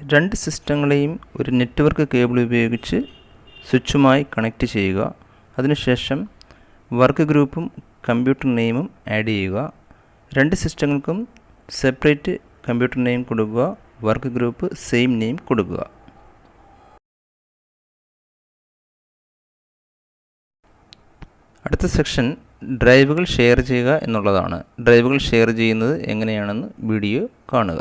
രണ്ട് സിസ്റ്റങ്ങളെയും ഒരു network cable ഉപയോഗിച്ച് സ്വിച്ചുമായി കണക്റ്റ് ചെയ്യുക. അതിനുശേഷം വർക്ക് ഗ്രൂപ്പും കമ്പ്യൂട്ടർ നെയിമും ആഡ് ചെയ്യുക. രണ്ട് സിസ്റ്റങ്ങൾക്കും സെപ്പറേറ്റ് കമ്പ്യൂട്ടർ നെയിം കൊടുക്കുക, വർക്ക് ഗ്രൂപ്പ് സെയിം നെയിം കൊടുക്കുക. അടുത്ത സെക്ഷൻ ഡ്രൈവുകൾ ഷെയർ ചെയ്യുക എന്നുള്ളതാണ്. ഡ്രൈവുകൾ ഷെയർ ചെയ്യുന്നത് എങ്ങനെയാണെന്ന് വീഡിയോ കാണുക.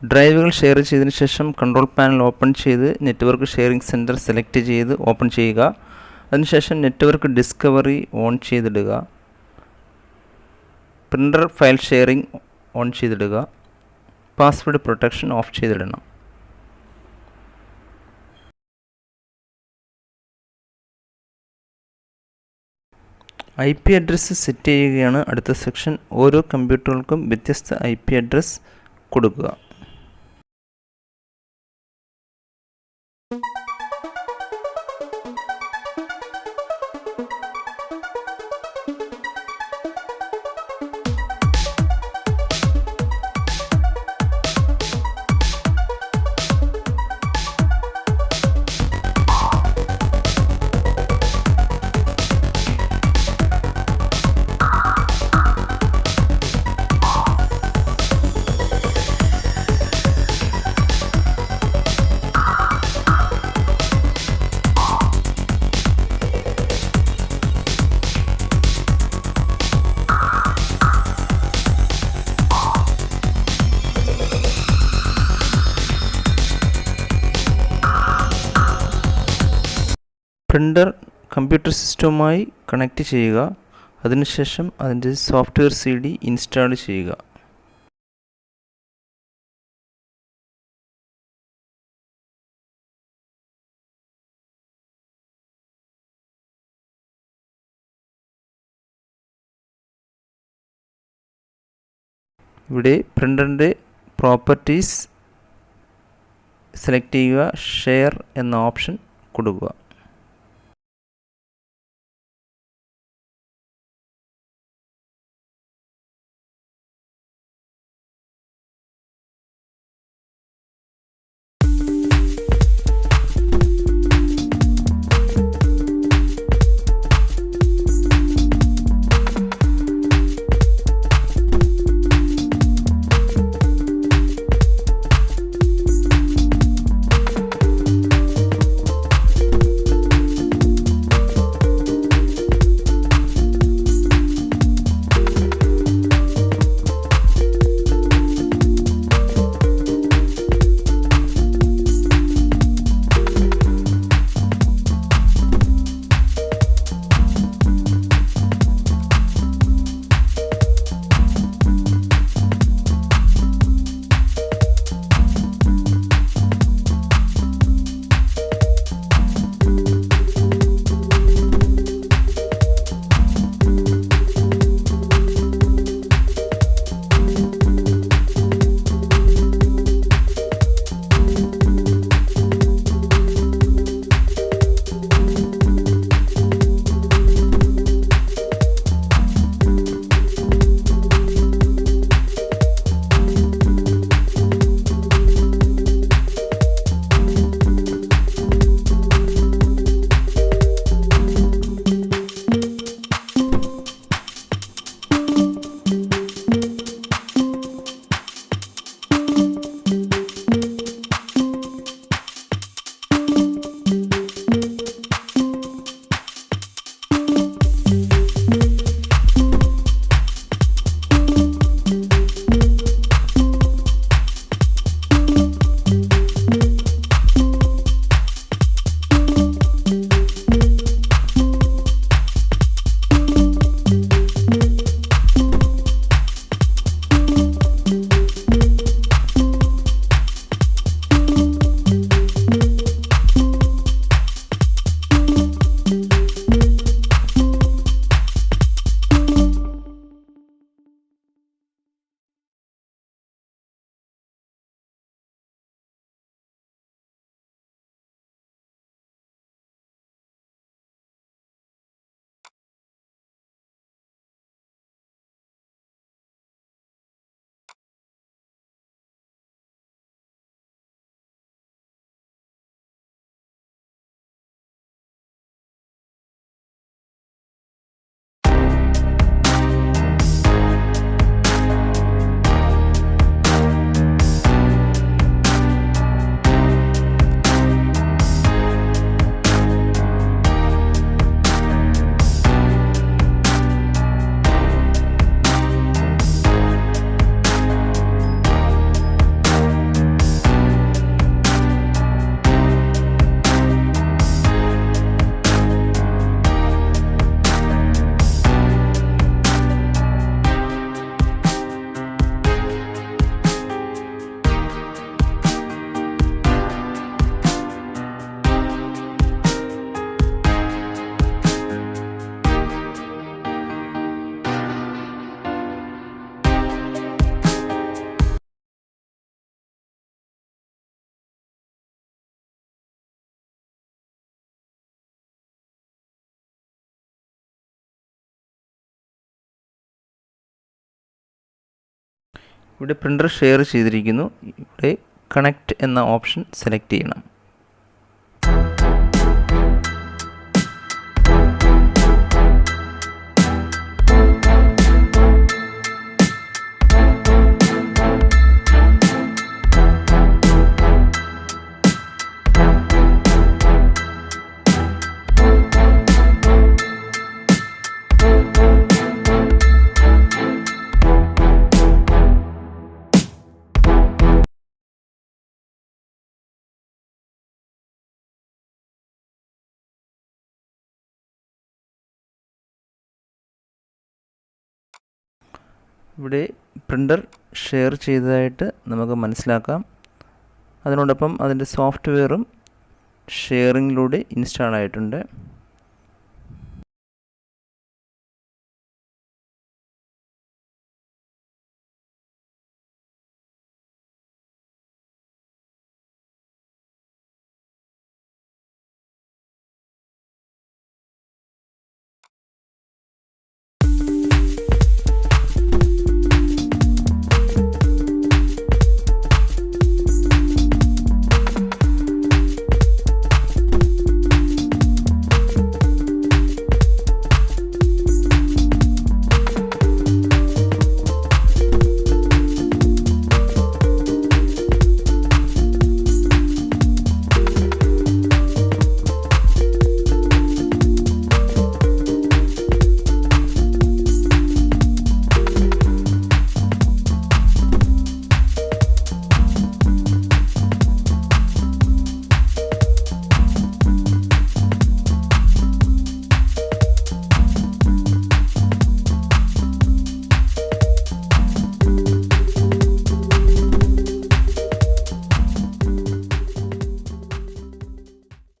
ഡ്രൈവുകൾ ഷെയർ ചെയ്തതിന് ശേഷം കൺട്രോൾ പാനൽ ഓപ്പൺ ചെയ്ത് നെറ്റ്വർക്ക് ഷെയറിംഗ് സെൻറ്റർ സെലക്ട് ചെയ്ത് ഓപ്പൺ ചെയ്യുക. അതിനുശേഷം നെറ്റ്വർക്ക് ഡിസ്കവറി ഓൺ ചെയ്തിടുക. പ്രിൻ്റർ ഫയൽ ഷെയറിംഗ് ഓൺ ചെയ്തിടുക. പാസ്വേഡ് പ്രൊട്ടക്ഷൻ ഓഫ് ചെയ്തിടണം. IP അഡ്രസ്സ് സെറ്റ് ചെയ്യുകയാണ് അടുത്ത സെക്ഷൻ. ഓരോ കമ്പ്യൂട്ടറുകൾക്കും വ്യത്യസ്ത IP അഡ്രസ്സ് കൊടുക്കുക. പ്രിൻ്റർ കമ്പ്യൂട്ടർ സിസ്റ്റവുമായി കണക്റ്റ് ചെയ്യുക. അതിനുശേഷം അതിൻ്റെ സോഫ്റ്റ്വെയർ CD ഇൻസ്റ്റാൾ ചെയ്യുക. ഇവിടെ പ്രിൻ്ററിൻ്റെ പ്രോപ്പർട്ടീസ് സെലക്ട് ചെയ്യുക. ഷെയർ എന്ന ഓപ്ഷൻ കൊടുക്കുക. ഇവിടെ പ്രിൻ്റർ ഷെയർ ചെയ്തിരിക്കുന്നു. ഇവിടെ കണക്റ്റ് എന്ന ഓപ്ഷൻ സെലക്ട് ചെയ്യണം. ഇവിടെ പ്രിൻ്റർ ഷെയർ ചെയ്തതായിട്ട് നമുക്ക് മനസ്സിലാക്കാം. അതിനോടൊപ്പം അതിൻ്റെ സോഫ്റ്റ്വെയറും ഷെയറിങ്ങിലൂടെ ഇൻസ്റ്റാൾ ആയിട്ടുണ്ട്.